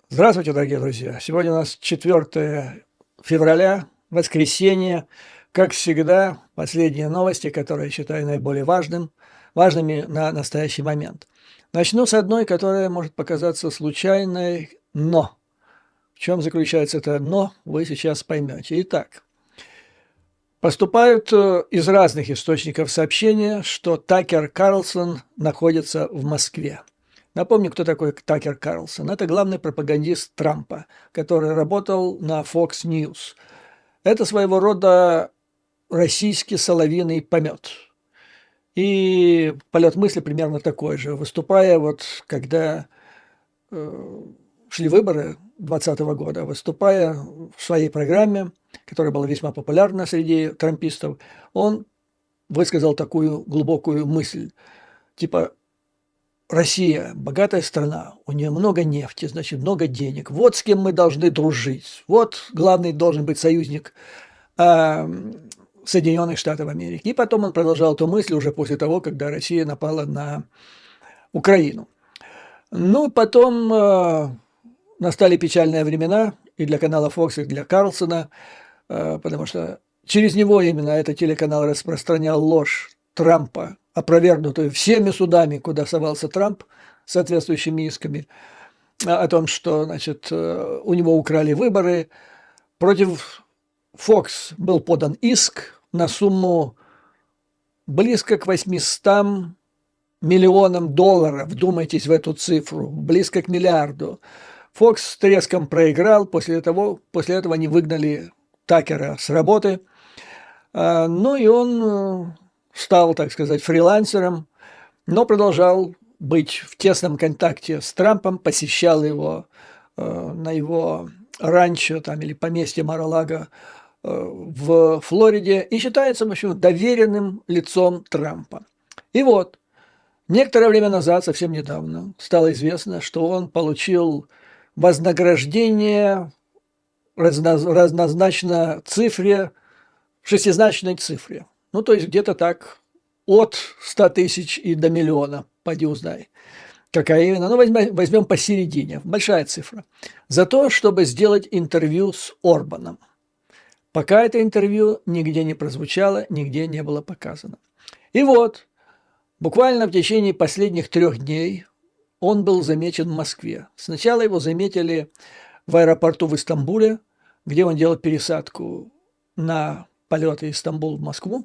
Здравствуйте, дорогие друзья! Сегодня у нас 4 февраля, воскресенье. Как всегда, последние новости, которые я считаю наиболее важными на настоящий момент. Начну с одной, которая может показаться случайной, но в чем заключается это «но», вы сейчас поймете. Итак, поступают из разных источников сообщения, что Такер Карлсон находится в Москве. Напомню, кто такой Такер Карлсон. Это главный пропагандист Трампа, который работал на Fox News. Это своего рода российский соловьиный помет. И полет мысли примерно такой же. Выступая, когда шли выборы 2020 года, выступая в своей программе, которая была весьма популярна среди трампистов, он высказал такую глубокую мысль, типа: Россия – богатая страна, у нее много нефти, значит, много денег. Вот с кем мы должны дружить. Вот главный должен быть союзник Соединенных Штатов Америки. И потом он продолжал эту мысль уже после того, когда Россия напала на Украину. Ну, потом настали печальные времена и для канала Fox, и для Карлсона, потому что через него именно этот телеканал распространял ложь Трампа, опровергнутую всеми судами, куда совался Трамп с соответствующими исками, о том, что, значит, у него украли выборы. Против Fox был подан иск на сумму близко к 800 миллионам долларов. Вдумайтесь в эту цифру. Близко к миллиарду. Fox с треском проиграл. После этого они выгнали Такера с работы. Ну и он стал, так сказать, фрилансером, но продолжал быть в тесном контакте с Трампом, посещал его на его ранчо там, или поместье Мар-а-Лаго в Флориде и считается, в общем, доверенным лицом Трампа. И вот, некоторое время назад, совсем недавно, стало известно, что он получил вознаграждение разнозначно цифре, шестизначной цифре. Ну, то есть где-то так от 100 тысяч и до миллиона, поди узнай. Какая именно? Ну, возьмем посередине, большая цифра. За то, чтобы сделать интервью с Орбаном. Пока это интервью нигде не прозвучало, нигде не было показано. И вот, буквально в течение последних 3 дней он был замечен в Москве. Сначала его заметили в аэропорту в Истамбуле, где он делал пересадку на полеты из Стамбула в Москву.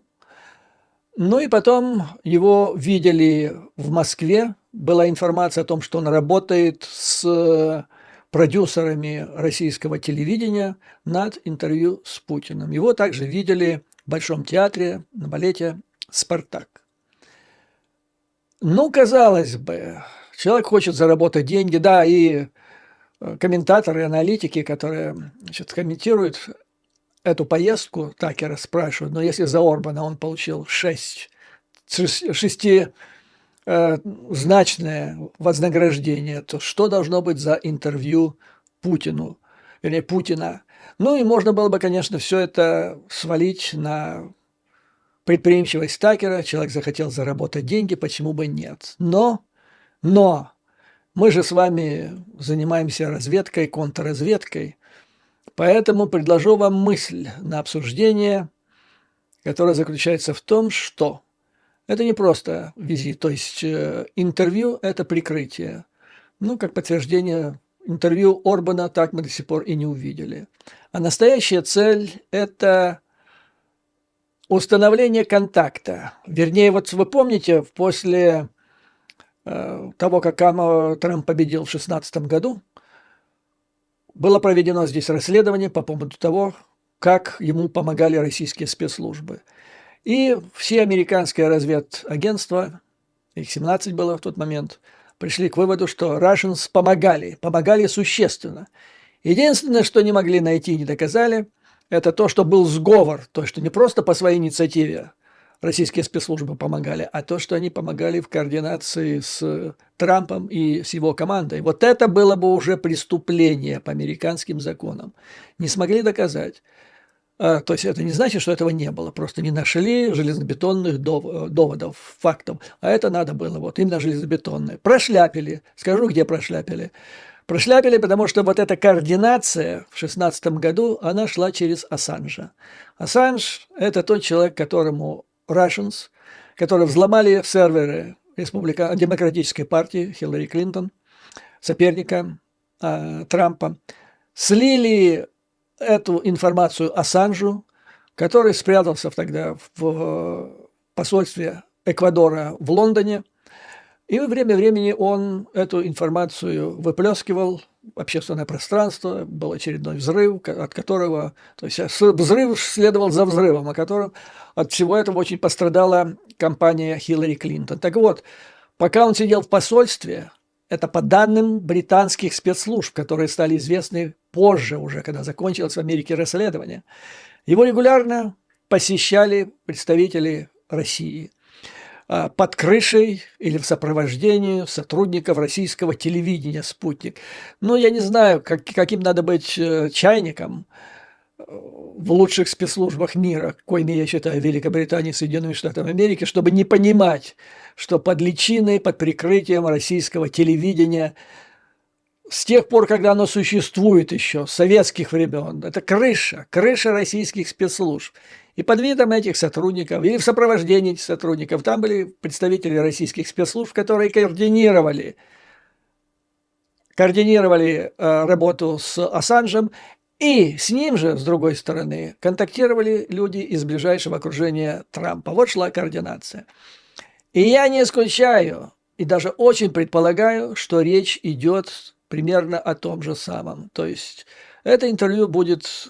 Ну и потом его видели в Москве. Была информация о том, что он работает с продюсерами российского телевидения над интервью с Путиным. Его также видели в Большом театре на балете «Спартак». Ну, казалось бы, человек хочет заработать деньги, да, и комментаторы, аналитики, которые, значит, комментируют эту поездку, Такера спрашивают, но если за Орбана он получил шестизначное вознаграждение, то что должно быть за интервью Путину, вернее, Путина? Ну и можно было бы, конечно, все это свалить на предприимчивость Такера. Человек захотел заработать деньги, почему бы нет? Но мы же с вами занимаемся разведкой, контрразведкой. Поэтому предложу вам мысль на обсуждение, которая заключается в том, что это не просто визит, то есть интервью – это прикрытие. Ну, как подтверждение интервью Орбана, так мы до сих пор и не увидели. А настоящая цель – это установление контакта. Вернее, вот вы помните, после того, как Трамп победил в 2016 году, было проведено здесь расследование по поводу того, как ему помогали российские спецслужбы. И все американские разведагентства, их 17 было в тот момент, пришли к выводу, что Russians помогали существенно. Единственное, что не могли найти и не доказали, это то, что был сговор, то, что не просто по своей инициативе российские спецслужбы помогали, а то, что они помогали в координации с Трампом и с его командой. Вот это было бы уже преступление по американским законам. Не смогли доказать. То есть это не значит, что этого не было. Просто не нашли железобетонных доводов, фактов. А это надо было, вот именно железобетонное. Прошляпили. Скажу, где прошляпили. Прошляпили, потому что вот эта координация в 2016 году, она шла через Ассанжа. Ассанж – это тот человек, которому Russians, которые взломали серверы Демократической партии Хиллари Клинтон, соперника Трампа, слили эту информацию Ассанжу, который спрятался тогда в посольстве Эквадора в Лондоне, и время времени он эту информацию выплескивал в общественное пространство, был очередной взрыв, от которого, то есть взрыв следовал за взрывом, от всего этого очень пострадала компания Хиллари Клинтон. Так вот, пока он сидел в посольстве, это по данным британских спецслужб, которые стали известны позже уже, когда закончилось в Америке расследование, его регулярно посещали представители России под крышей или в сопровождении сотрудников российского телевидения «Спутник». Ну, я не знаю, каким надо быть чайником в лучших спецслужбах мира, коими я считаю Великобритании и Соединенных Штатов Америки, чтобы не понимать, что под личиной, под прикрытием российского телевидения с тех пор, когда оно существует еще, с советских времен, это крыша российских спецслужб. И под видом этих сотрудников, или в сопровождении этих сотрудников, там были представители российских спецслужб, которые координировали работу с Ассанжем, и с ним же, с другой стороны, контактировали люди из ближайшего окружения Трампа. Вот шла координация. И я не исключаю, и даже очень предполагаю, что речь идет примерно о том же самом. То есть это интервью будет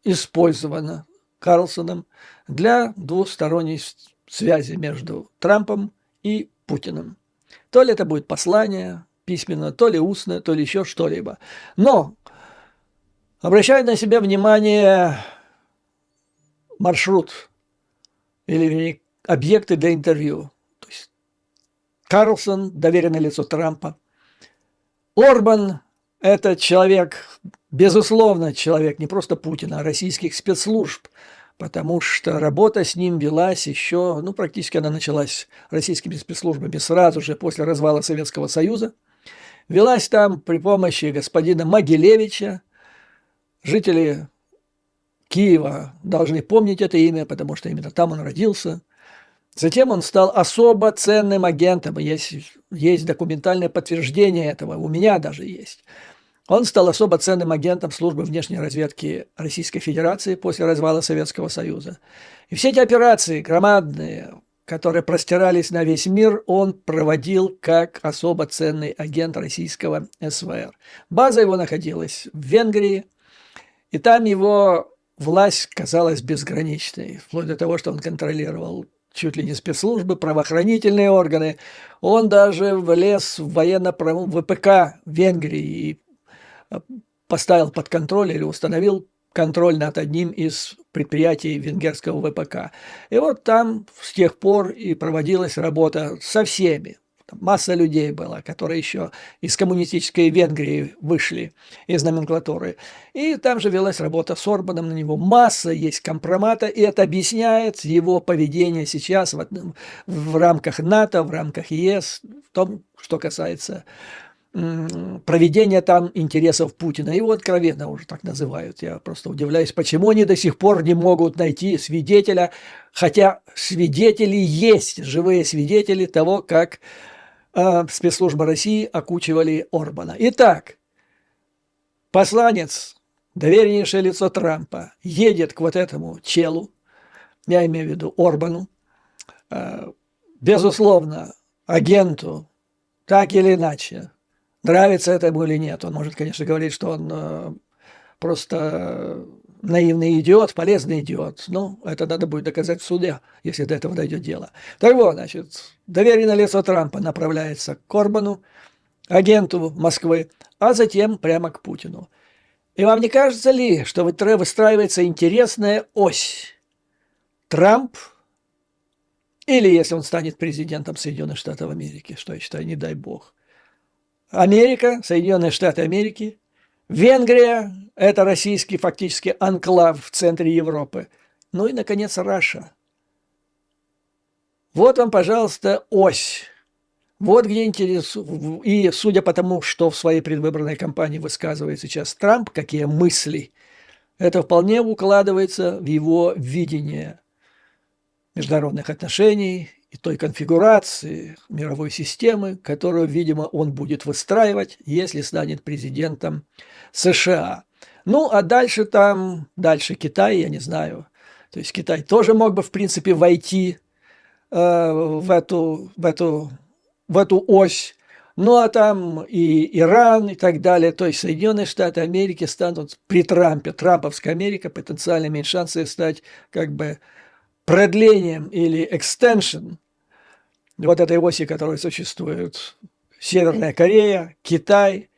использовано Карлсоном для двусторонней связи между Трампом и Путиным. То ли это будет послание письменно, то ли устное, то ли еще что-либо. Но обращает на себя внимание маршрут или объекты для интервью. То есть Карлсон – доверенное лицо Трампа. Орбан – это человек, безусловно, человек не просто Путина, а российских спецслужб, потому что работа с ним велась еще, практически она началась российскими спецслужбами сразу же после развала Советского Союза. Велась там при помощи господина Могилевича. Жители Киева должны помнить это имя, потому что именно там он родился. Затем он стал особо ценным агентом. Есть документальное подтверждение этого, у меня даже есть. Он стал особо ценным агентом службы внешней разведки Российской Федерации после развала Советского Союза. И все эти операции громадные, которые простирались на весь мир, он проводил как особо ценный агент российского СВР. База его находилась в Венгрии, и там его власть казалась безграничной, вплоть до того, что он контролировал чуть ли не спецслужбы, правоохранительные органы. Он даже влез в ВПК Венгрии и поставил под контроль или установил контроль над одним из предприятий венгерского ВПК. И вот там с тех пор и проводилась работа со всеми. Там масса людей была, которые еще из коммунистической Венгрии вышли из номенклатуры. И там же велась работа с Орбаном на него. Масса есть компромата, и это объясняет его поведение сейчас в рамках НАТО, в рамках ЕС, в том, что касается проведения там интересов Путина. Его откровенно уже так называют. Я просто удивляюсь, почему они до сих пор не могут найти свидетеля, хотя свидетели есть, живые свидетели того, как спецслужбы России окучивали Орбана. Итак, посланец, довереннейшее лицо Трампа, едет к вот этому челу, я имею в виду Орбану, безусловно, агенту, так или иначе, нравится это ему или нет. Он может, конечно, говорить, что он просто наивный идиот, полезный идиот. Но это надо будет доказать в суде, если до этого дойдет дело. Так вот, значит, доверенное лицо Трампа направляется к Орбану, агенту Москвы, а затем прямо к Путину. И вам не кажется ли, что выстраивается интересная ось? Трамп, или если он станет президентом Соединенных Штатов Америки, что я считаю, не дай бог, Америка, Соединенные Штаты Америки, Венгрия – это российский фактически анклав в центре Европы. Ну и, наконец, Раша. Вот вам, пожалуйста, ось. Вот где интерес. И судя по тому, что в своей предвыборной кампании высказывает сейчас Трамп, какие мысли, это вполне укладывается в его видение международных отношений и той конфигурации мировой системы, которую, видимо, он будет выстраивать, если станет президентом США. Ну, а дальше дальше Китай, я не знаю. То есть Китай тоже мог бы, в принципе, войти в эту ось. Ну, а там и Иран, и так далее. То есть Соединенные Штаты Америки станут при Трампе, трамповская Америка, потенциально имеет шансы стать как бы продлением или extension вот этой оси, которая существует. Северная Корея, Китай,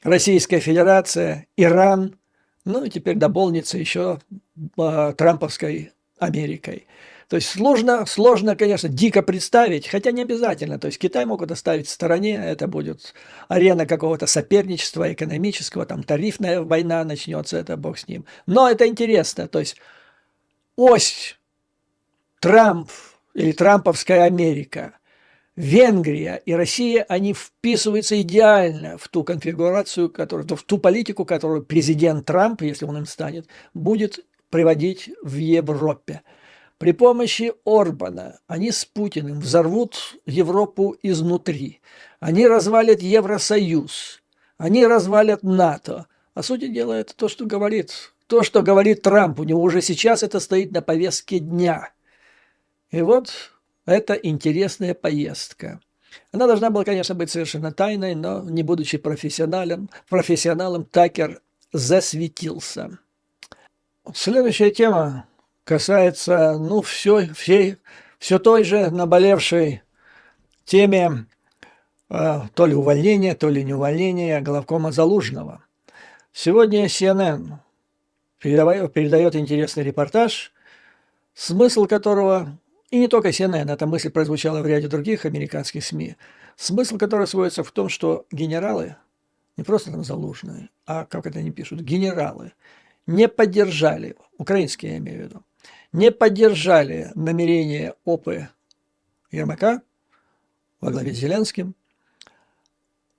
Российская Федерация, Иран, ну и теперь дополнится еще трамповской Америкой. То есть сложно, конечно, дико представить, хотя не обязательно. То есть Китай могут оставить в стороне, это будет арена какого-то соперничества экономического, там тарифная война начнется, это бог с ним. Но это интересно, то есть ось Трамп или трамповская Америка, Венгрия и Россия, они вписываются идеально в ту конфигурацию, в ту политику, которую президент Трамп, если он им станет, будет приводить в Европе. При помощи Орбана они с Путиным взорвут Европу изнутри. Они развалят Евросоюз, они развалят НАТО. По сути дела, это то, что говорит Трамп. У него уже сейчас это стоит на повестке дня. И вот это интересная поездка. Она должна была, конечно, быть совершенно тайной, но, не будучи профессионалом, Такер засветился. Следующая тема касается, все той же наболевшей теме то ли увольнения, то ли не увольнения главкома Залужного. Сегодня CNN передает интересный репортаж, смысл которого, и не только CNN, эта мысль прозвучала в ряде других американских СМИ, смысл которого сводится в том, что генералы, не просто там Залужные, а, как это они пишут, генералы, не поддержали, украинские я имею в виду, не поддержали намерение ОПы Ермака во главе с Зеленским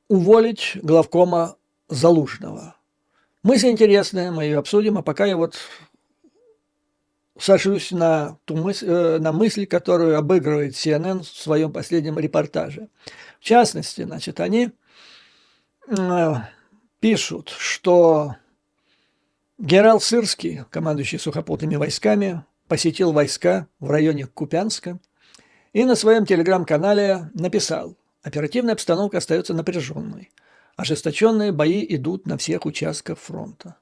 уволить главкома Залужного. Мысль интересная, мы ее обсудим, а пока я вот сажусь на мысль, которую обыгрывает CNN в своем последнем репортаже. В частности, значит, они пишут, что генерал Сырский, командующий сухопутными войсками, посетил войска в районе Купянска и на своем телеграм-канале написал: оперативная обстановка остается напряженной, ожесточенные бои идут на всех участках фронта.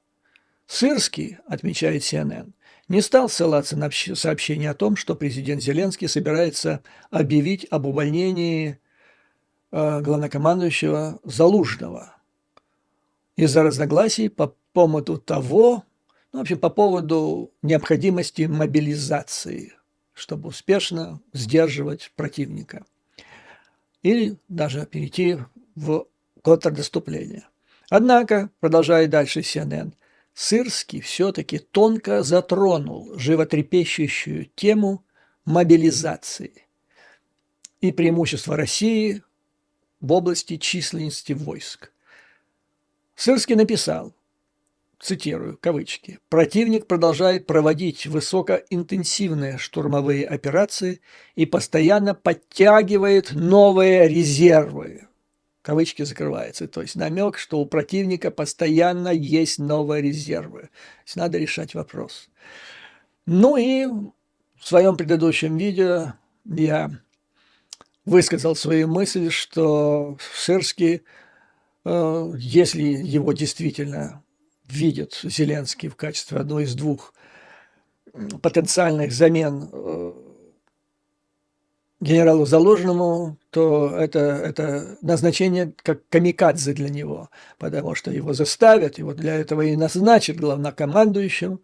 Сырский, отмечает CNN, не стал ссылаться на сообщение о том, что президент Зеленский собирается объявить об увольнении главнокомандующего Залужного из-за разногласий по поводу по поводу необходимости мобилизации, чтобы успешно сдерживать противника или даже перейти в контрнаступление. Однако, продолжает дальше CNN, Сырский все-таки тонко затронул животрепещущую тему мобилизации и преимущества России в области численности войск. Сырский написал, цитирую, кавычки, «Противник продолжает проводить высокоинтенсивные штурмовые операции и постоянно подтягивает новые резервы». Кавычки закрываются, то есть намек, что у противника постоянно есть новые резервы. То есть надо решать вопрос. Ну и в своем предыдущем видео я высказал свою мысль, что Сырский, если его действительно видит Зеленский в качестве одной из двух потенциальных замен генералу Залужному, то это назначение как камикадзе для него, потому что его заставят, его для этого и назначат главнокомандующим,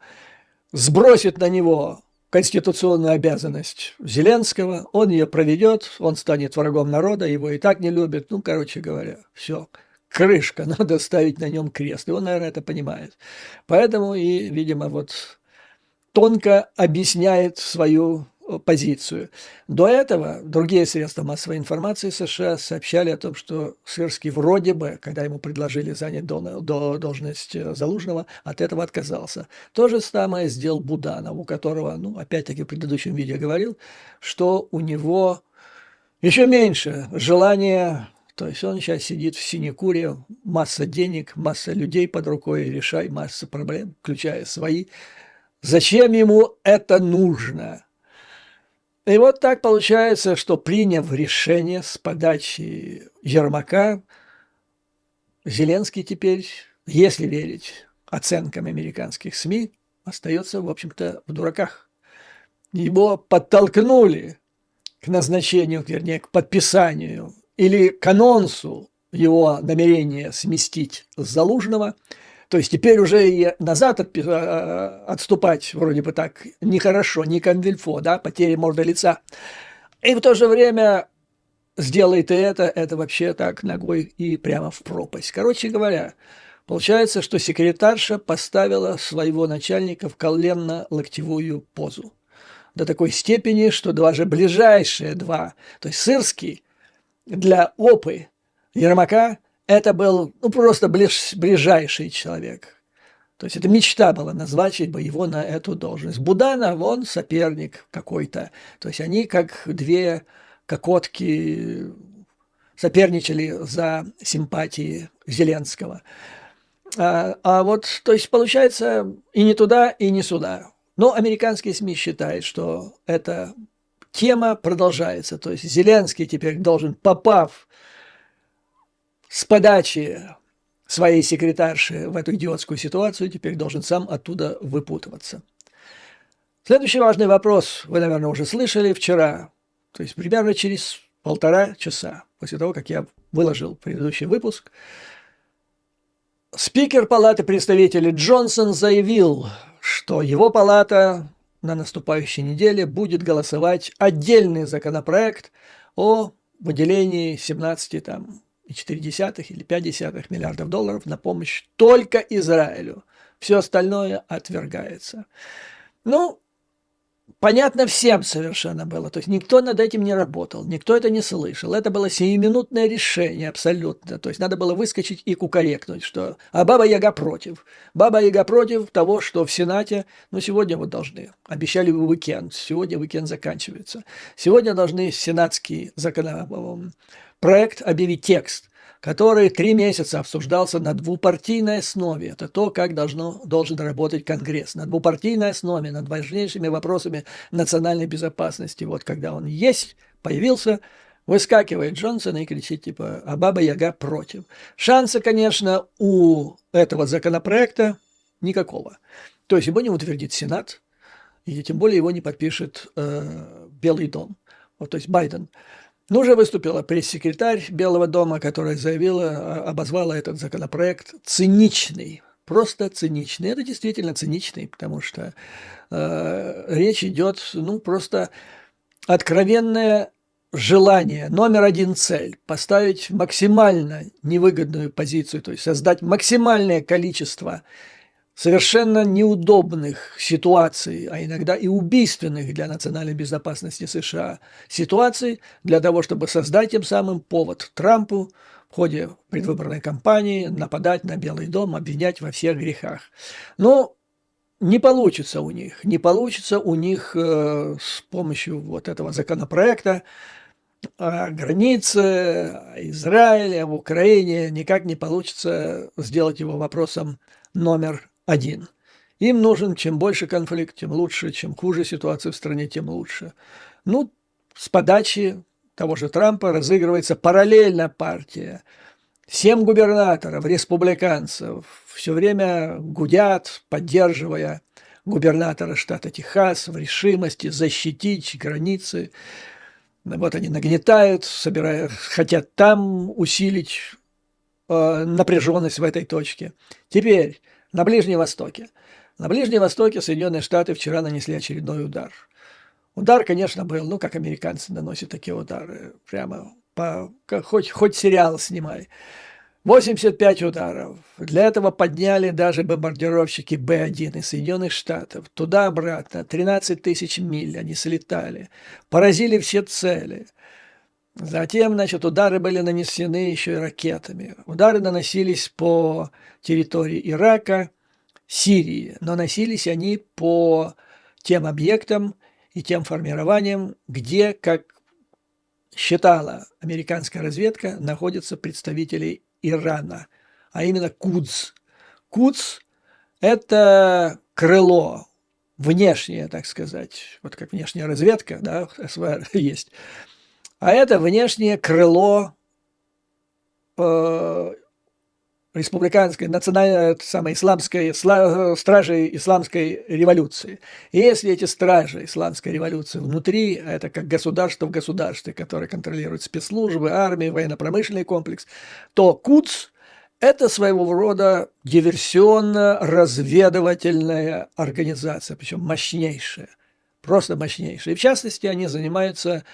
сбросит на него конституционную обязанность Зеленского, он ее проведет, он станет врагом народа, его и так не любят, ну, короче говоря, все, крышка, надо ставить на нем крест, и он, наверное, это понимает. Поэтому и, видимо, вот тонко объясняет свою позицию. До этого другие средства массовой информации США сообщали о том, что Сырский вроде бы, когда ему предложили занять должность Залужного, от этого отказался. То же самое сделал Буданов, у которого, ну, опять-таки в предыдущем видео говорил, что у него еще меньше желания, то есть он сейчас сидит в синекуре, масса денег, масса людей под рукой, решай масса проблем, включая свои. Зачем ему это нужно? И вот так получается, что приняв решение с подачи Ермака, Зеленский теперь, если верить оценкам американских СМИ, остается, в общем-то, в дураках. Его подтолкнули к назначению, вернее, к подписанию или к анонсу его намерения сместить Залужного. То есть теперь уже и назад отступать вроде бы так нехорошо, не камильфо, да, потери морды лица. И в то же время сделает и это вообще так ногой и прямо в пропасть. Короче говоря, получается, что секретарша поставила своего начальника в коленно-локтевую позу. До такой степени, что даже ближайшие два, то есть Сырский для Опы Ермака, это был ну, просто ближайший человек. То есть это мечта была назначить бы его на эту должность. Буданов, он соперник какой-то. То есть они как две кокотки соперничали за симпатии Зеленского. А вот, то есть получается и не туда, и не сюда. Но американские СМИ считают, что эта тема продолжается. То есть Зеленский теперь должен, попав с подачи своей секретарши в эту идиотскую ситуацию, теперь должен сам оттуда выпутываться. Следующий важный вопрос, вы, наверное, уже слышали вчера, то есть примерно через 1,5 часа после того, как я выложил предыдущий выпуск, спикер Палаты представителей Джонсон заявил, что его палата на наступающей неделе будет голосовать отдельный законопроект о выделении 17,4 или 0,5 миллиардов долларов на помощь только Израилю. Все остальное отвергается. Ну, понятно всем совершенно было. То есть никто над этим не работал, никто это не слышал. Это было сиюминутное решение абсолютно. То есть надо было выскочить и кукарекнуть, что «а Баба-Яга против». Баба-Яга против того, что в Сенате, ну, сегодня вот должны, обещали в уикенд, сегодня уикенд заканчивается. Сегодня должны сенатский законопроект объявить текст, который 3 месяца обсуждался на двупартийной основе. Это то, как должен работать Конгресс. На двупартийной основе, над важнейшими вопросами национальной безопасности. Вот когда он есть, появился, выскакивает Джонсон и кричит типа «а Баба-Яга против». Шанса, конечно, у этого законопроекта никакого. То есть его не утвердит Сенат, и тем более его не подпишет Белый дом, вот, то есть Байден. Ну, уже выступила пресс-секретарь Белого дома, которая заявила, обозвала этот законопроект циничный, просто циничный. Это действительно циничный, потому что речь идет, ну, просто откровенное желание, номер один цель – поставить максимально невыгодную позицию, то есть создать максимальное количество совершенно неудобных ситуаций, а иногда и убийственных для национальной безопасности США ситуаций, для того, чтобы создать тем самым повод Трампу в ходе предвыборной кампании нападать на Белый дом, обвинять во всех грехах. Но не получится у них, с помощью вот этого законопроекта о границе, Израиля, в Украине, никак не получится сделать его вопросом номер один. Им нужен чем больше конфликт, тем лучше, чем хуже ситуация в стране, тем лучше. Ну, с подачи того же Трампа разыгрывается параллельно партия. 7 губернаторов, республиканцев, все время гудят, поддерживая губернатора штата Техас в решимости защитить границы. Вот они нагнетают, хотят там усилить напряженность в этой точке. Теперь на Ближнем Востоке. На Ближнем Востоке Соединенные Штаты вчера нанесли очередной удар. Удар, конечно, был, ну, как американцы наносят такие удары, прямо хоть сериал снимай. 85 ударов. Для этого подняли даже бомбардировщики Б-1 из Соединенных Штатов. Туда-обратно 13 тысяч миль они слетали. Поразили все цели. Затем, значит, удары были нанесены еще и ракетами. Удары наносились по территории Ирака, Сирии, но наносились они по тем объектам и тем формированиям, где, как считала американская разведка, находятся представители Ирана, а именно Кудс. Кудс – это крыло, внешнее, так сказать, вот как внешняя разведка, да, СВР есть, а это внешнее крыло республиканской, национальной, самой исламской, стражей исламской революции. И если эти стражи исламской революции внутри, это как государство в государстве, которое контролирует спецслужбы, армии, военно-промышленный комплекс, то Кудс – это своего рода диверсионно-разведывательная организация, причем мощнейшая, просто мощнейшая. И в частности, они занимаются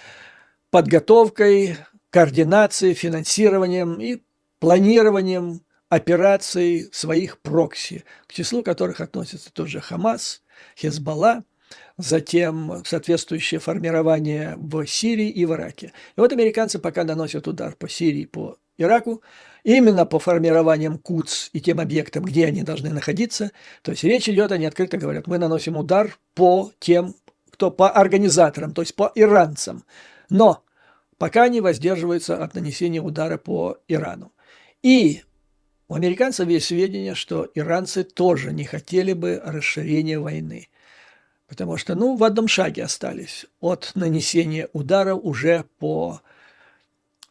подготовкой, координацией, финансированием и планированием операций своих прокси, к числу которых относятся тоже Хамас, Хезболла, затем соответствующее формирование в Сирии и в Ираке. И вот американцы пока наносят удар по Сирии, по Ираку, именно по формированиям Кудс и тем объектам, где они должны находиться. То есть речь идет, они открыто говорят, мы наносим удар по тем, кто по организаторам, то есть по иранцам. Но пока они воздерживаются от нанесения удара по Ирану. И у американцев есть сведения, что иранцы тоже не хотели бы расширения войны, потому что, ну, в одном шаге остались от нанесения удара уже по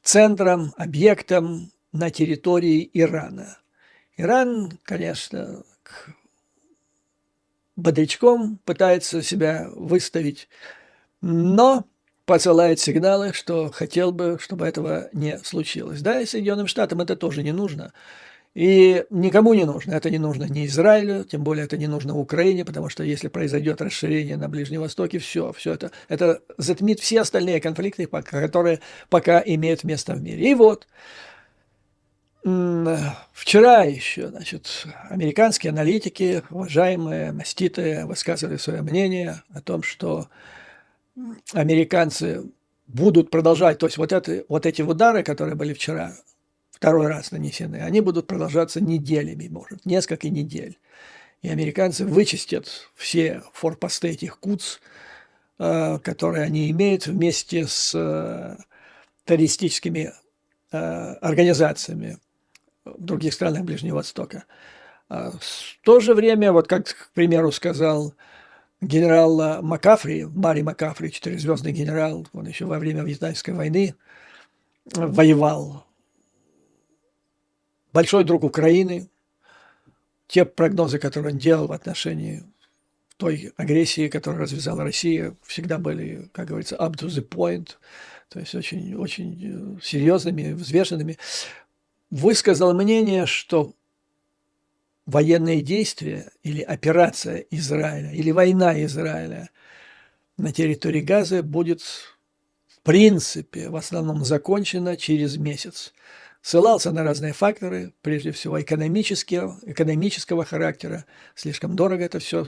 центрам, объектам на территории Ирана. Иран, конечно, бодрячком пытается себя выставить, но посылает сигналы, что хотел бы, чтобы этого не случилось. Да, и Соединенным Штатам это тоже не нужно. И никому не нужно. Это не нужно ни Израилю, тем более это не нужно Украине, потому что если произойдет расширение на Ближнем Востоке, все это затмит все остальные конфликты, которые пока имеют место в мире. И вот вчера еще, значит, американские аналитики, уважаемые, маститые, высказывали свое мнение о том, что американцы будут продолжать, то есть вот эти удары, которые были вчера, второй раз нанесены, они будут продолжаться неделями, может, несколько недель. И американцы вычистят все форпосты этих Кудс, которые они имеют вместе с террористическими организациями в других странах Ближнего Востока. В то же время, вот как, к примеру, сказал генерал Макафри, Барри Макафри, четырехзвездный генерал, он еще во время Вьетнамской войны воевал, большой друг Украины, те прогнозы, которые он делал в отношении той агрессии, которую развязала Россия, всегда были, как говорится, up to the point, то есть очень, очень серьезными, взвешенными. Высказал мнение, что военные действия или операция Израиля, или война Израиля на территории Газы будет в принципе в основном закончена через месяц. Ссылался на разные факторы, прежде всего экономического характера. Слишком дорого это все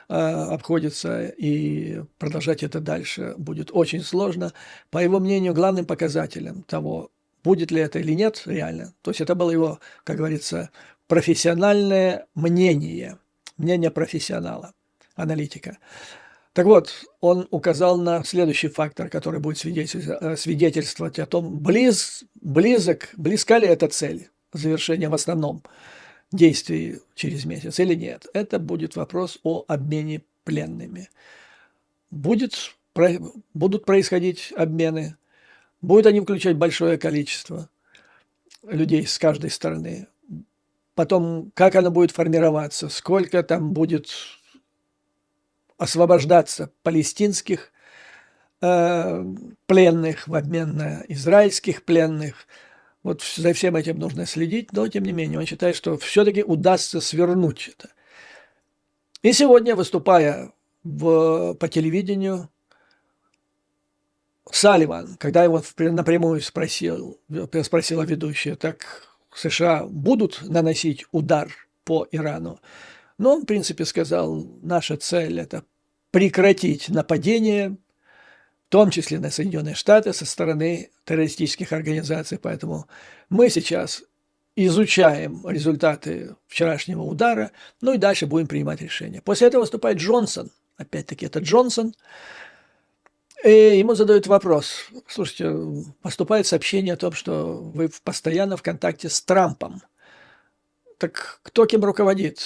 обходится, и продолжать это дальше будет очень сложно. По его мнению, главным показателем того, будет ли это или нет реально, то есть это было его, как говорится, профессиональное мнение, мнение профессионала, аналитика. Так вот, он указал на следующий фактор, который будет свидетельствовать о том, близка ли эта цель завершения в основном действий через месяц или нет. Это будет вопрос о обмене пленными. Будут происходить обмены, будут они включать большое количество людей с каждой стороны. Потом, как она будет формироваться, сколько там будет освобождаться палестинских пленных в обмен на израильских пленных. Вот за всем этим нужно следить, но тем не менее он считает, что все-таки удастся свернуть это. И сегодня, выступая по телевидению, Салливан, когда его напрямую спросила ведущая, так США будут наносить удар по Ирану. Но он, в принципе, сказал, наша цель – это прекратить нападение, в том числе на Соединенные Штаты, со стороны террористических организаций. Поэтому мы сейчас изучаем результаты вчерашнего удара, ну и дальше будем принимать решения. После этого выступает Джонсон. Опять-таки, это Джонсон. И ему задают вопрос. Слушайте, поступает сообщение о том, что вы постоянно в контакте с Трампом. Так кто кем руководит?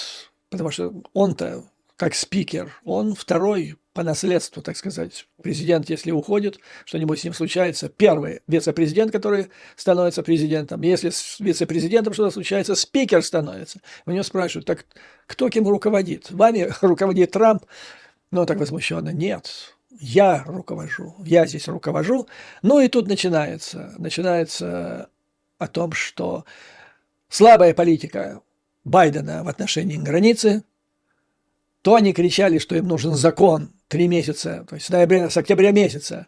Потому что он-то, как спикер, он второй по наследству, так сказать. Президент, если уходит, что-нибудь с ним случается, первый вице-президент, который становится президентом. Если с вице-президентом что-то случается, спикер становится. У него спрашивают, так кто кем руководит? Вами руководит Трамп? Ну, так возмущенно, нет, я руковожу, я здесь руковожу. Ну и тут начинается о том, что слабая политика Байдена в отношении границы, то они кричали, что им нужен закон 3 месяца, то есть с октября месяца,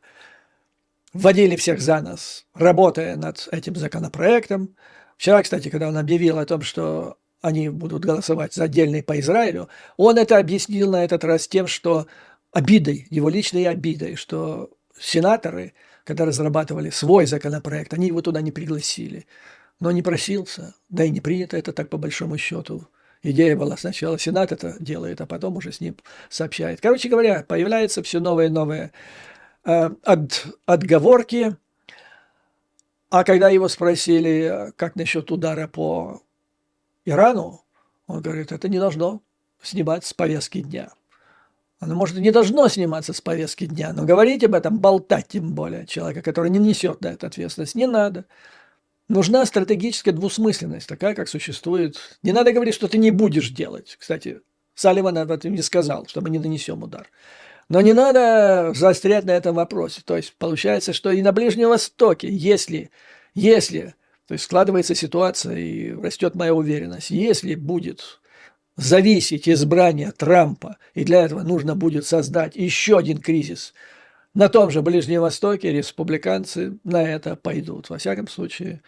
вводили всех за нос, работая над этим законопроектом. Вчера, кстати, когда он объявил о том, что они будут голосовать за отдельный по Израилю, он это объяснил на этот раз тем, что обидой, его личной обидой, что сенаторы, когда разрабатывали свой законопроект, они его туда не пригласили. Но не просился, да и не принято это так по большому счету. Идея была сначала Сенат это делает, а потом уже с ним сообщает. Короче говоря, появляются все новые и новые отговорки. А когда его спросили, как насчет удара по Ирану, он говорит, это не должно сниматься с повестки дня. Оно, может, и не должно сниматься с повестки дня, но говорить об этом, болтать тем более человека, который не несет на это ответственность, не надо. Нужна стратегическая двусмысленность, такая, как существует. Не надо говорить, что ты не будешь делать. Кстати, Салливан об этом не сказал, что мы не нанесем удар. Но не надо заострять на этом вопросе. То есть получается, что и на Ближнем Востоке, если то есть складывается ситуация и растет моя уверенность, если будет зависеть избрание Трампа, и для этого нужно будет создать еще один кризис на том же Ближнем Востоке, республиканцы на это пойдут. Во всяком случае,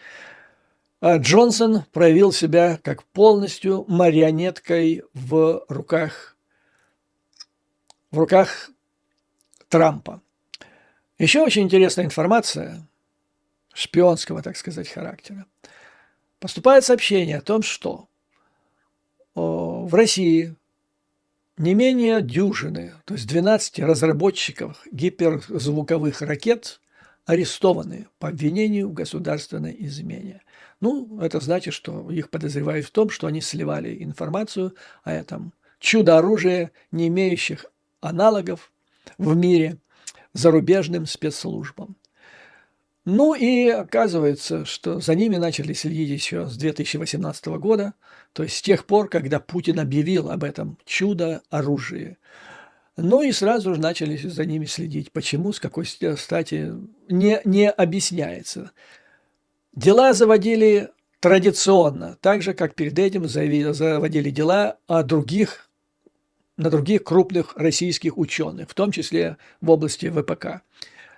Джонсон проявил себя как полностью марионеткой в руках Трампа. Еще очень интересная информация шпионского, так сказать, характера. Поступает сообщение о том, что в России не менее дюжины, то есть 12 разработчиков гиперзвуковых ракет арестованы по обвинению в государственной измене. Ну, это значит, что их подозревают в том, что они сливали информацию о этом чудо-оружии, не имеющих аналогов в мире, зарубежным спецслужбам. Ну и оказывается, что за ними начали следить еще с 2018 года, то есть с тех пор, когда Путин объявил об этом чудо-оружии. Ну и сразу же начали за ними следить. Почему, с какой стати, не объясняется. Дела заводили традиционно, так же, как перед этим заводили дела на других крупных российских ученых, в том числе в области ВПК.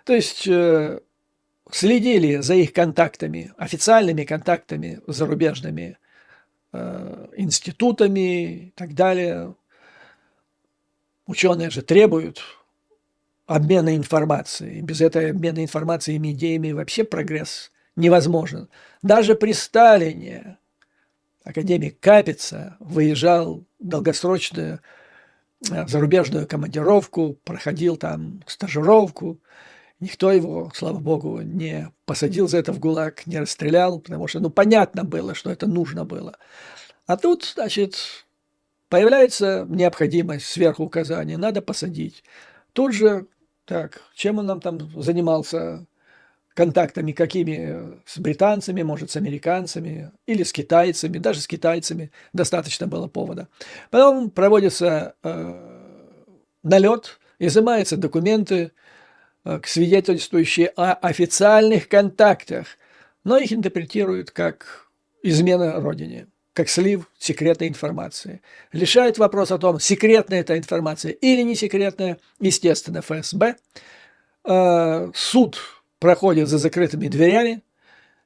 То есть следили за их контактами, официальными контактами с зарубежными институтами и так далее. Ученые же требуют обмена информацией. Без этого обмена информацией и идеями вообще прогресс невозможен. Даже при Сталине академик Капица выезжал в долгосрочную зарубежную командировку, проходил там стажировку. Никто его, слава богу, не посадил за это в ГУЛАГ, не расстрелял, потому что, понятно было, что это нужно было. А тут, значит, появляется необходимость сверху указания, надо посадить. Тут же, так, чем он нам там занимался, контактами какими, с британцами, может, с американцами или с китайцами, даже с китайцами достаточно было повода. Потом проводится налет, изымаются документы, свидетельствующие о официальных контактах, но их интерпретируют как измена Родине, как слив секретной информации. Решает вопрос о том, секретная эта информация или не секретная, естественно, ФСБ. Суд проходит за закрытыми дверями,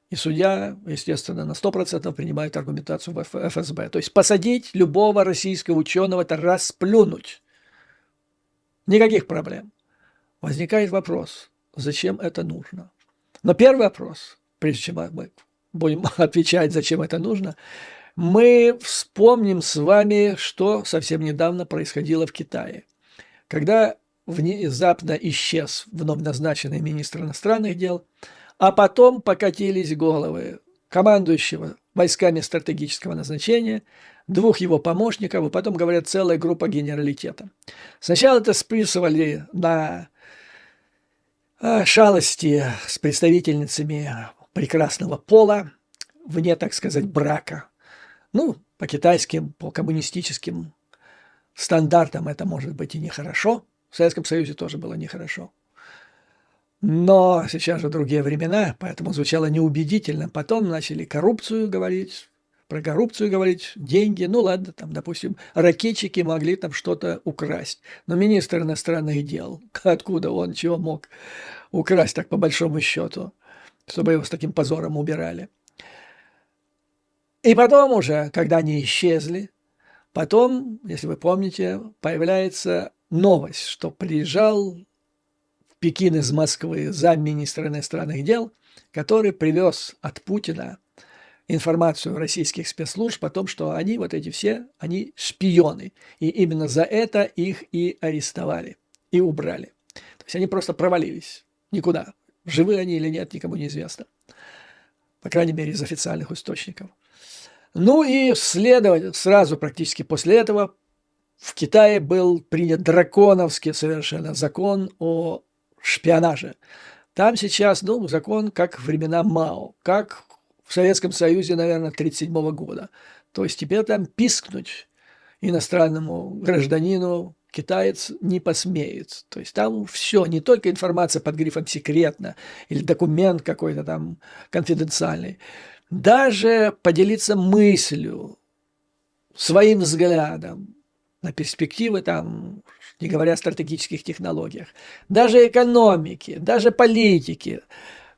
И судья, естественно, на 100% принимает аргументацию ФСБ. То есть посадить любого российского ученого – это расплюнуть. Никаких проблем. Возникает вопрос, зачем это нужно? Но первый вопрос, прежде чем мы будем отвечать, зачем это нужно, мы вспомним с вами, что совсем недавно происходило в Китае. Когда внезапно исчез вновь назначенный министр иностранных дел, а потом покатились головы командующего войсками стратегического назначения, двух его помощников, и потом, говорят, целая группа генералитета. Сначала это списывали на шалости с представительницами прекрасного пола, вне, так сказать, брака. Ну, по китайским, по коммунистическим стандартам это может быть и нехорошо. В Советском Союзе тоже было нехорошо. Но сейчас же другие времена, поэтому звучало неубедительно. Потом начали про коррупцию говорить, деньги. Ну ладно, там, допустим, ракетчики могли там что-то украсть. Но министр иностранных дел, откуда он чего мог украсть так по большому счету, чтобы его с таким позором убирали. И потом уже, когда они исчезли, потом, если вы помните, появляется новость, что приезжал в Пекин из Москвы замминистра иностранных дел, который привез от Путина информацию российских спецслужб о том, что они, вот эти все, они шпионы. И именно за это их и арестовали, и убрали. То есть они просто провалились никуда. Живы они или нет, никому не известно. По крайней мере, из официальных источников. Ну и сразу практически после этого в Китае был принят драконовский совершенно закон о шпионаже. Там сейчас, закон как времена Мао, как в Советском Союзе, наверное, 1937 года. То есть теперь там пискнуть иностранному гражданину китаец не посмеет. То есть там все, не только информация под грифом «секретно» или документ какой-то там конфиденциальный. Даже поделиться мыслью, своим взглядом на перспективы, там, не говоря о стратегических технологиях, даже экономики, даже политики,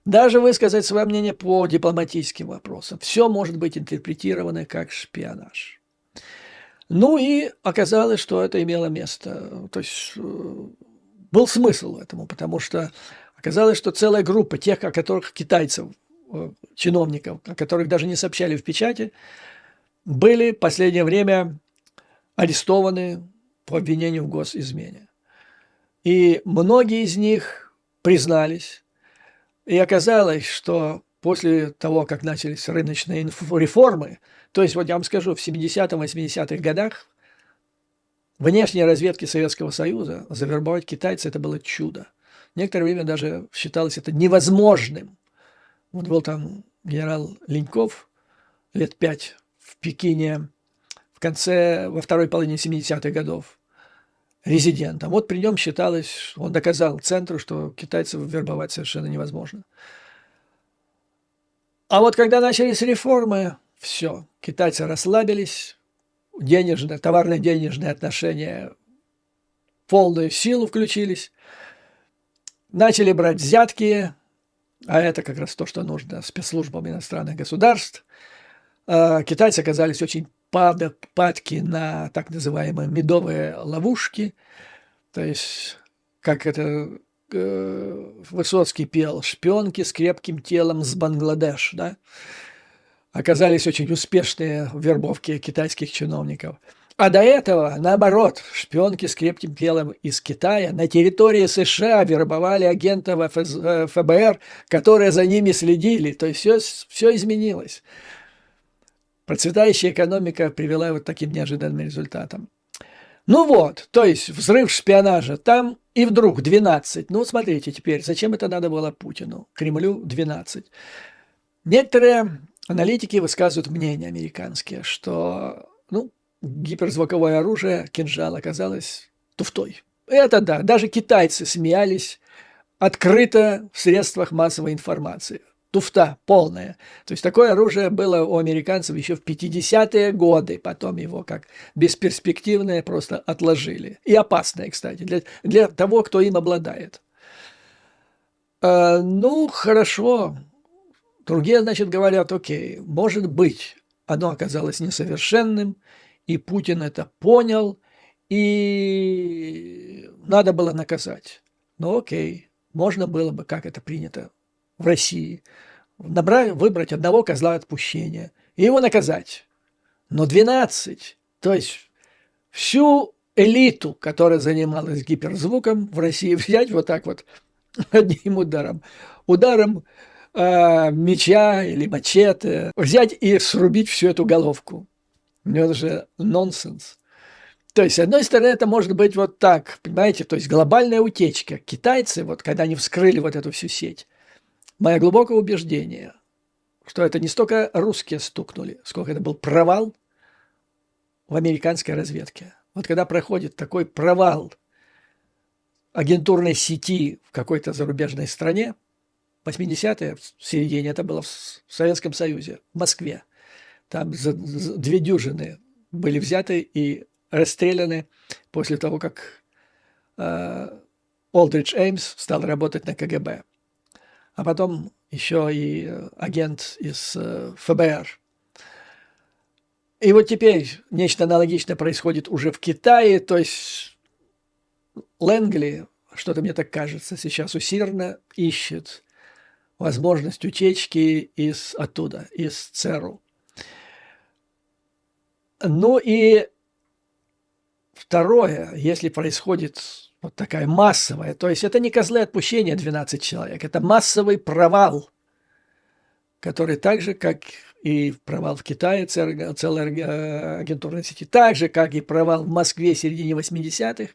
даже высказать свое мнение по дипломатическим вопросам. Все может быть интерпретировано как шпионаж. Ну и оказалось, что это имело место. То есть был смысл этому, потому что оказалось, что целая группа тех, о которых китайцев, чиновников, о которых даже не сообщали в печати, были в последнее время арестованы по обвинению в госизмене. И многие из них признались. И оказалось, что после того, как начались рыночные реформы, то есть, вот я вам скажу, в 70-80-х годах внешней разведки Советского Союза завербовать китайца – это было чудо. Некоторое время даже считалось это невозможным. Вот был там генерал Леньков лет 5 в Пекине во второй половине 70-х годов резидентом. Вот при нем считалось, что он доказал центру, что китайцев вербовать совершенно невозможно. А вот когда начались реформы, все, китайцы расслабились, товарно-денежные отношения в полную силу включились, начали брать взятки, а это как раз то, что нужно спецслужбам иностранных государств. Китайцы оказались очень падки на так называемые медовые ловушки, то есть, как это Высоцкий пел, шпионки с крепким телом с Бангладеш, да? Оказались очень успешные в вербовке китайских чиновников. А до этого, наоборот, шпионки с крепким телом из Китая на территории США вербовали агентов ФБР, которые за ними следили. То есть все изменилось. Процветающая экономика привела вот таким неожиданным результатам. Ну вот, то есть взрыв шпионажа там, и вдруг 12. Ну, смотрите теперь, зачем это надо было Путину, Кремлю 12. Некоторые аналитики высказывают мнение американские, что, гиперзвуковое оружие, кинжал, оказалось туфтой. Это да, даже китайцы смеялись открыто в средствах массовой информации. Туфта полная. То есть такое оружие было у американцев еще в 50-е годы. Потом его как бесперспективное просто отложили. И опасное, кстати, для того, кто им обладает. Ну, хорошо. Другие, значит, говорят, окей, может быть, оно оказалось несовершенным, и Путин это понял, и надо было наказать. Ну окей, можно было бы, как это принято в России, выбрать одного козла отпущения и его наказать. Но 12, то есть всю элиту, которая занималась гиперзвуком в России, взять вот так вот одним ударом. Ударом меча или мачете взять и срубить всю эту головку. Ну, это же нонсенс. То есть, с одной стороны, это может быть вот так, понимаете, то есть глобальная утечка. Китайцы, вот когда они вскрыли вот эту всю сеть, мое глубокое убеждение, что это не столько русские стукнули, сколько это был провал в американской разведке. Вот когда проходит такой провал агентурной сети в какой-то зарубежной стране, 80-е, в середине, это было в Советском Союзе, в Москве. Там 2 дюжины были взяты и расстреляны после того, как Олдридж Эймс стал работать на КГБ. А потом еще и агент из ФБР. И вот теперь нечто аналогичное происходит уже в Китае, то есть Лэнгли, что-то мне так кажется, сейчас усердно ищет возможность утечки оттуда, из ЦРУ. Ну и второе, если происходит вот такая массовая, то есть это не козлы отпущения 12 человек, это массовый провал, который так же, как и провал в Китае, целой агентурной сети, так же, как и провал в Москве в середине 80-х,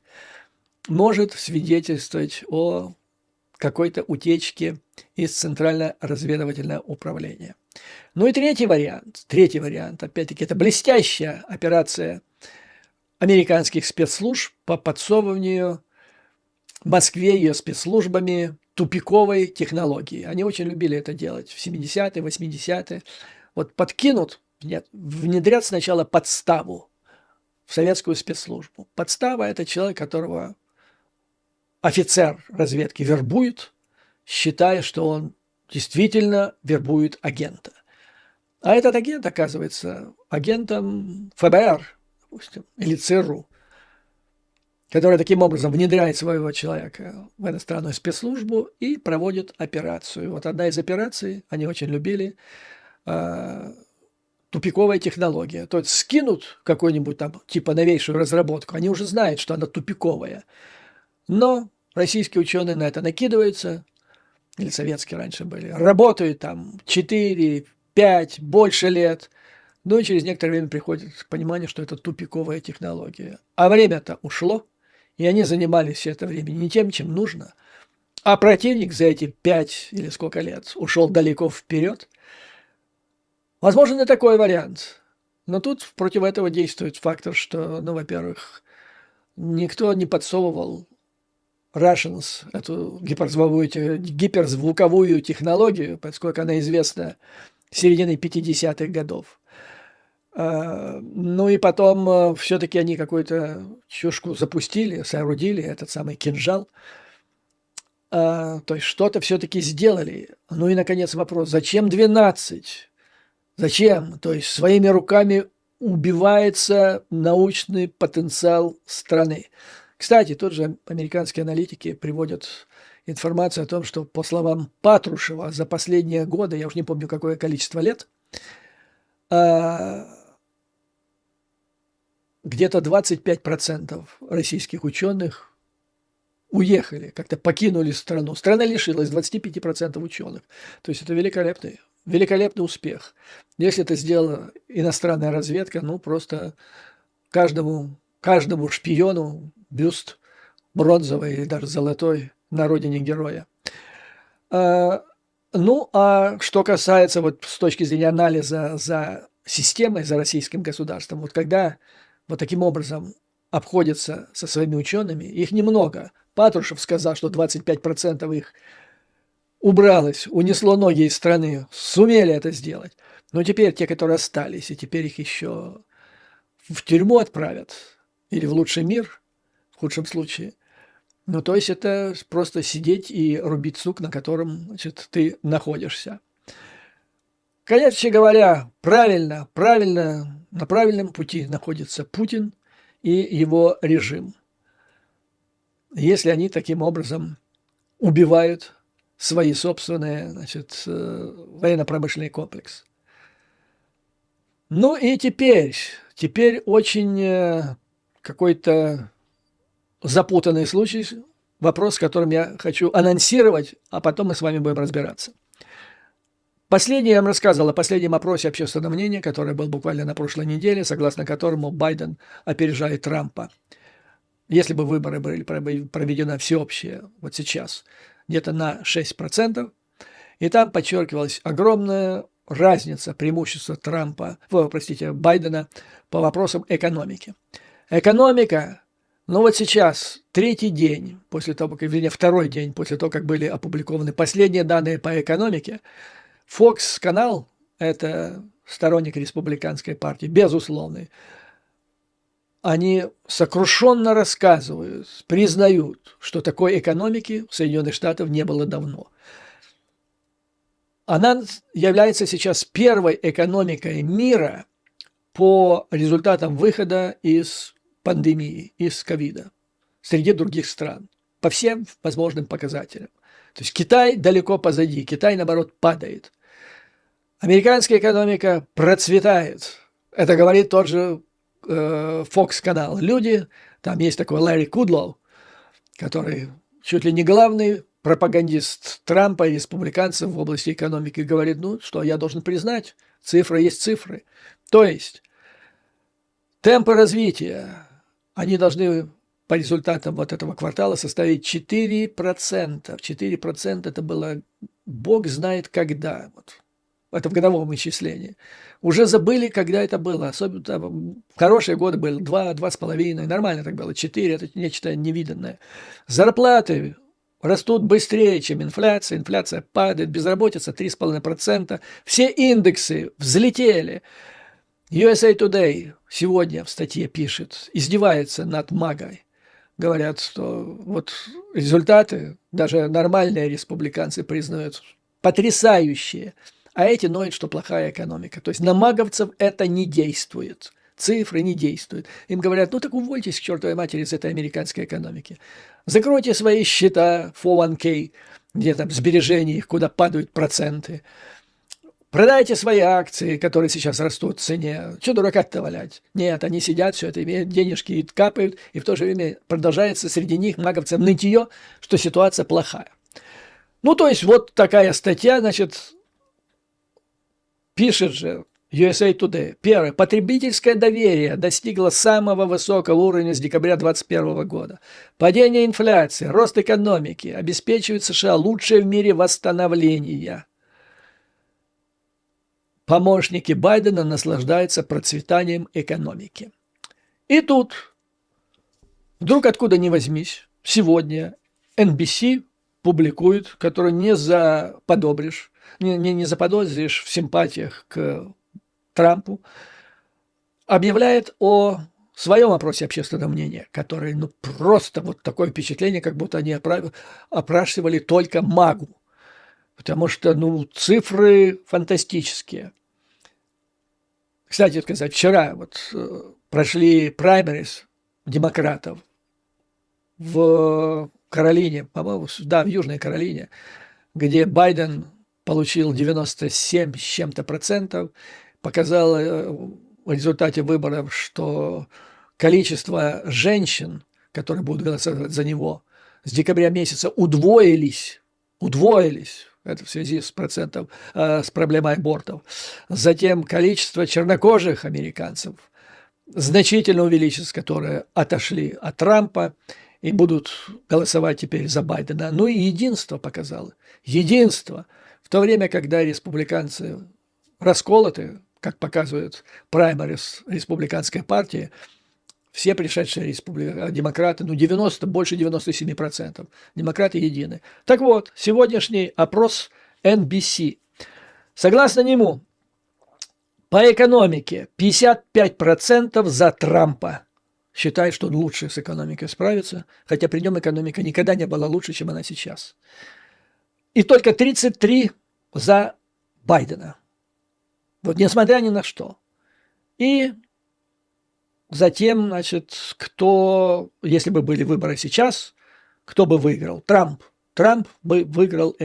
может свидетельствовать о какой-то утечке из Центрально-разведывательного управления. Ну и третий вариант, опять-таки, это блестящая операция американских спецслужб по подсовыванию Москве ее спецслужбами тупиковой технологии. Они очень любили это делать в 70-е, 80-е. Вот внедрят сначала подставу в советскую спецслужбу. Подстава – это человек, которого офицер разведки вербует, считая, что он действительно вербует агента. А этот агент оказывается агентом ФБР, допустим, или ЦРУ, который таким образом внедряет своего человека в иностранную спецслужбу и проводит операцию. Вот одна из операций, они очень любили, тупиковая технология. То есть скинут какую-нибудь там типа новейшую разработку, они уже знают, что она тупиковая. Но российские ученые на это накидываются, или советские раньше были, работают там 4, 5, больше лет, ну и через некоторое время приходит к пониманию, что это тупиковая технология. А время-то ушло, и они занимались все это время не тем, чем нужно, а противник за эти 5 или сколько лет ушел далеко вперед. Возможен и такой вариант. Но тут против этого действует фактор, что, ну, во-первых, никто не подсовывал Russians, эту гиперзвуковую технологию, поскольку она известна с середины 50-х годов. Ну и потом все-таки они какую-то чушку запустили, соорудили, этот самый кинжал. То есть что-то все-таки сделали. Ну и, наконец, вопрос, зачем 12? Зачем? То есть своими руками убивается научный потенциал страны. Кстати, тут же американские аналитики приводят информацию о том, что, по словам Патрушева, за последние годы, я уже не помню, какое количество лет, где-то 25% российских ученых уехали, как-то покинули страну. Страна лишилась 25% ученых. То есть это великолепный успех. Если это сделала иностранная разведка, ну просто каждому шпиону бюст бронзовый или даже золотой на родине героя. Ну, а что касается вот с точки зрения анализа за системой, за российским государством, вот когда вот таким образом обходятся со своими учеными, их немного. Патрушев сказал, что 25% их убралось, унесло ноги из страны, сумели это сделать. Но теперь те, которые остались, и теперь их еще в тюрьму отправят, или в лучший мир, в худшем случае. Ну, то есть это просто сидеть и рубить сук, на котором, значит, ты находишься. Короче говоря, правильно, на правильном пути находится Путин и его режим. Если они таким образом убивают свои собственные, значит, военно-промышленный комплекс. Ну и теперь очень какой-то запутанный случай, вопрос, которым я хочу анонсировать, а потом мы с вами будем разбираться. Последнее я вам рассказывал о последнем опросе общественного мнения, который был буквально на прошлой неделе, согласно которому Байден опережает Трампа. Если бы выборы были проведены всеобщие вот сейчас, где-то на 6%, и там подчеркивалась огромная разница, преимущество Байдена по вопросам экономики. Экономика, ну вот сейчас, второй день после того, как были опубликованы последние данные по экономике, Fox канал, это сторонник республиканской партии, безусловный, они сокрушенно рассказывают, признают, что такой экономики в Соединенных Штатах не было давно. Она является сейчас первой экономикой мира по результатам выхода из пандемии, из ковида, среди других стран, по всем возможным показателям. То есть Китай далеко позади, Китай, наоборот, падает. Американская экономика процветает. Это говорит тот же Fox канал. Люди, там есть такой Ларри Кудлоу, который чуть ли не главный пропагандист Трампа и республиканцев в области экономики, говорит, ну что, я должен признать, цифры есть цифры. То есть темпы развития, они должны по результатам вот этого квартала составить 4%. 4% это было бог знает когда. Вот. Это в годовом исчислении. Уже забыли, когда это было. Особенно в хорошие годы было 2, 2,5. Нормально так было. 4 – это нечто невиданное. Зарплаты растут быстрее, чем инфляция. Инфляция падает, безработица 3,5%. Все индексы взлетели. USA Today сегодня в статье пишет, издевается над МАГой. Говорят, что вот результаты даже нормальные республиканцы признают потрясающие. А эти ноют, что плохая экономика. То есть на маговцев это не действует. Цифры не действуют. Им говорят, ну так увольтесь к чертовой матери из этой американской экономики. Закройте свои счета 401k, где там сбережения их, куда падают проценты. Продайте свои акции, которые сейчас растут в цене. Что дурака-то валять? Нет, они сидят, все это имеют, денежки капают, и в то же время продолжается среди них маговцев нытье, что ситуация плохая. Ну, то есть вот такая статья, значит, пишет же USA Today. Первое. Потребительское доверие достигло самого высокого уровня с декабря 2021 года. Падение инфляции, рост экономики обеспечивают США лучшее в мире восстановление. Помощники Байдена наслаждаются процветанием экономики. И тут, вдруг откуда ни возьмись, сегодня NBC публикует, который не заподозришь в симпатиях к Трампу, объявляет о своем опросе общественного мнения, который, ну, просто вот такое впечатление, как будто они опрашивали только МАГу. Потому что, ну, цифры фантастические. Кстати сказать, вчера вот прошли праймерис демократов в Каролине, по-моему, да, в Южной Каролине, где Байден получил 97 с чем-то процентов, показал в результате выборов, что количество женщин, которые будут голосовать за него, с декабря месяца удвоились. Это в связи с проблемой абортов. Затем количество чернокожих американцев значительно увеличилось, которые отошли от Трампа и будут голосовать теперь за Байдена. Ну и единство показало. Единство. В то время, когда республиканцы расколоты, как показывают праймерис республиканской партии, все пришедшие демократы, ну, больше 97%. Демократы едины. Так вот, сегодняшний опрос NBC. Согласно нему, по экономике 55% за Трампа. Считает, что он лучше с экономикой справится, хотя при нем экономика никогда не была лучше, чем она сейчас. И только 33% за Байдена. Вот несмотря ни на что. И затем, значит, кто, если бы были выборы сейчас, кто бы выиграл? Трамп. Трамп бы выиграл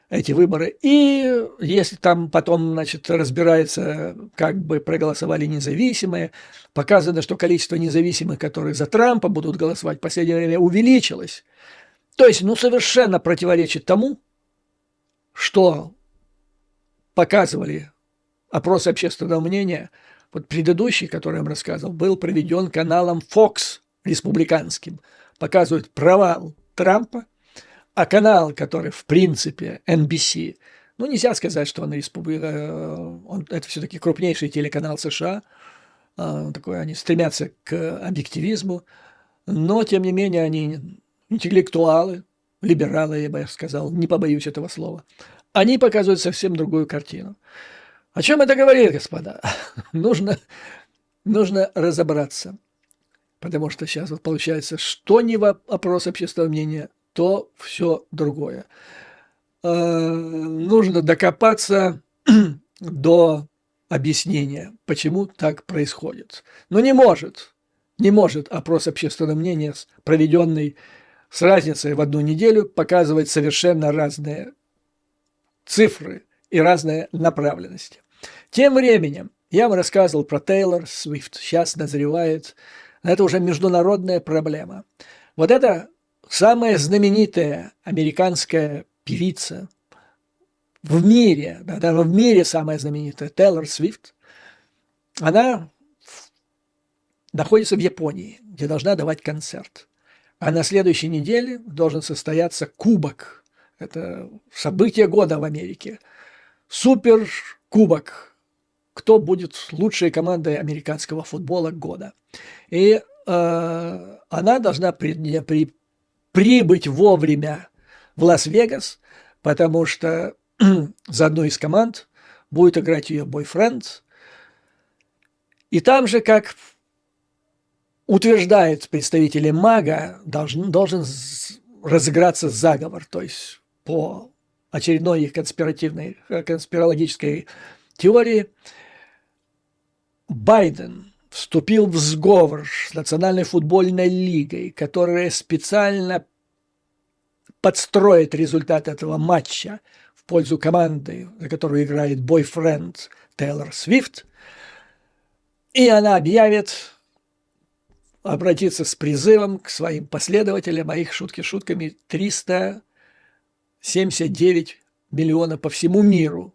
эти выборы. И если там потом, значит, разбирается, как бы проголосовали независимые, показано, что количество независимых, которые за Трампа будут голосовать, в последнее время увеличилось. То есть, ну, совершенно противоречит тому, что показывали опросы общественного мнения. Вот предыдущий, который я вам рассказывал, был проведен каналом Fox республиканским. Показывает провал Трампа, а канал, который, в принципе, NBC, ну, нельзя сказать, что это все-таки крупнейший телеканал США, такой, они стремятся к объективизму, но, тем не менее, они интеллектуалы, либералы, я бы сказал, не побоюсь этого слова, они показывают совсем другую картину. О чем это говорит, господа? нужно разобраться, потому что сейчас вот получается, что не опрос общественного мнения, то все другое. Нужно докопаться до объяснения, почему так происходит. Но не может опрос общественного мнения, проведенный с разницей в одну неделю, показывать совершенно разные цифры и разные направленности. Тем временем я вам рассказывал про Тейлор Свифт. Сейчас назревает, это уже международная проблема. Вот это самая знаменитая американская певица в мире, в мире самая знаменитая, Тейлор Свифт, она находится в Японии, где должна давать концерт. А на следующей неделе должен состояться кубок. Это событие года в Америке. Суперкубок. Кто будет лучшей командой американского футбола года. И она должна прибыть вовремя в Лас-Вегас, потому что за одну из команд будет играть ее бойфренд. И там же, как утверждают представители МАГА, должен разыграться заговор, то есть по очередной их конспирологической теории Байден вступил в сговор с Национальной футбольной лигой, которая специально подстроит результат этого матча в пользу команды, за которую играет бойфренд Тейлор Свифт, и она обратится с призывом к своим последователям, а их шутки шутками 379 миллионов по всему миру.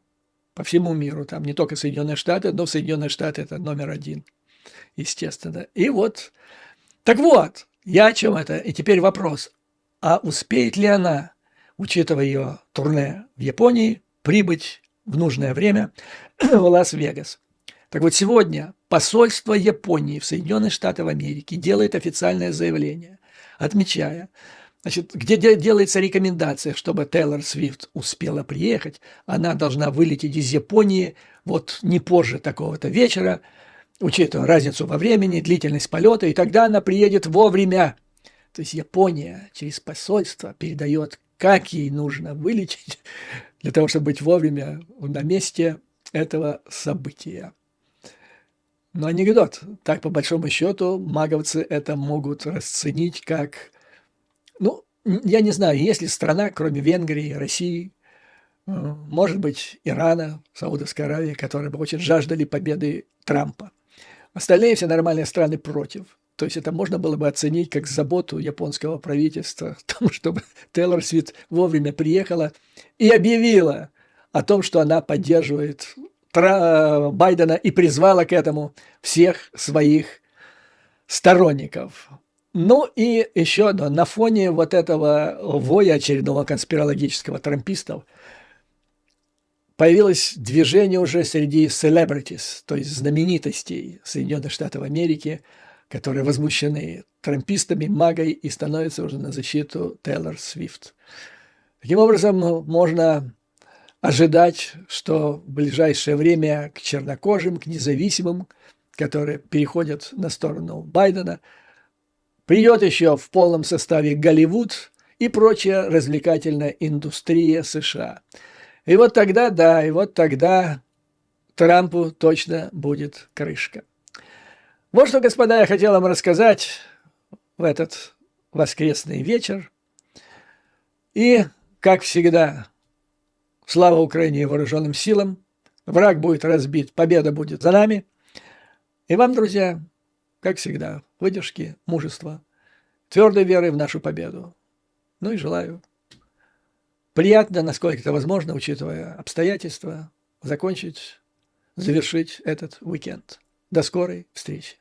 По всему миру, там не только Соединенные Штаты, но Соединенные Штаты – это номер один, естественно. И вот, так вот, я о чем это? И теперь вопрос, а успеет ли она, учитывая ее турне в Японии, прибыть в нужное время в Лас-Вегас? Так вот, сегодня посольство Японии в Соединенных Штатах Америки делает официальное заявление, отмечая, значит, где делается рекомендация, чтобы Тейлор Свифт успела приехать, она должна вылететь из Японии вот не позже такого-то вечера, учитывая разницу во времени, длительность полета, и тогда она приедет вовремя. То есть Япония через посольство передает, как ей нужно вылететь для того, чтобы быть вовремя на месте этого события. Но анекдот. Так, по большому счету, маговцы это могут расценить как... Ну, я не знаю, есть ли страна, кроме Венгрии, России, может быть, Ирана, Саудовской Аравии, которые бы очень жаждали победы Трампа. Остальные все нормальные страны против. То есть это можно было бы оценить как заботу японского правительства в том, чтобы Тейлор Свифт вовремя приехала и объявила о том, что она поддерживает Байдена и призвала к этому всех своих сторонников. Ну и еще одно. На фоне вот этого воя очередного конспирологического трампистов появилось движение уже среди celebrities, то есть знаменитостей Соединенных Штатов Америки, которые возмущены трампистами, магой и становятся уже на защиту Тейлор Свифт. Таким образом, можно ожидать, что в ближайшее время к чернокожим, к независимым, которые переходят на сторону Байдена, придет еще в полном составе Голливуд и прочая развлекательная индустрия США. И вот тогда, да, и вот тогда Трампу точно будет крышка. Вот что, господа, я хотел вам рассказать в этот воскресный вечер. И, как всегда, слава Украине и вооруженным силам. Враг будет разбит, победа будет за нами. И вам, друзья, как всегда, выдержки, мужества, твердой веры в нашу победу. Ну и желаю приятно, насколько это возможно, учитывая обстоятельства, завершить этот уикенд. До скорой встречи.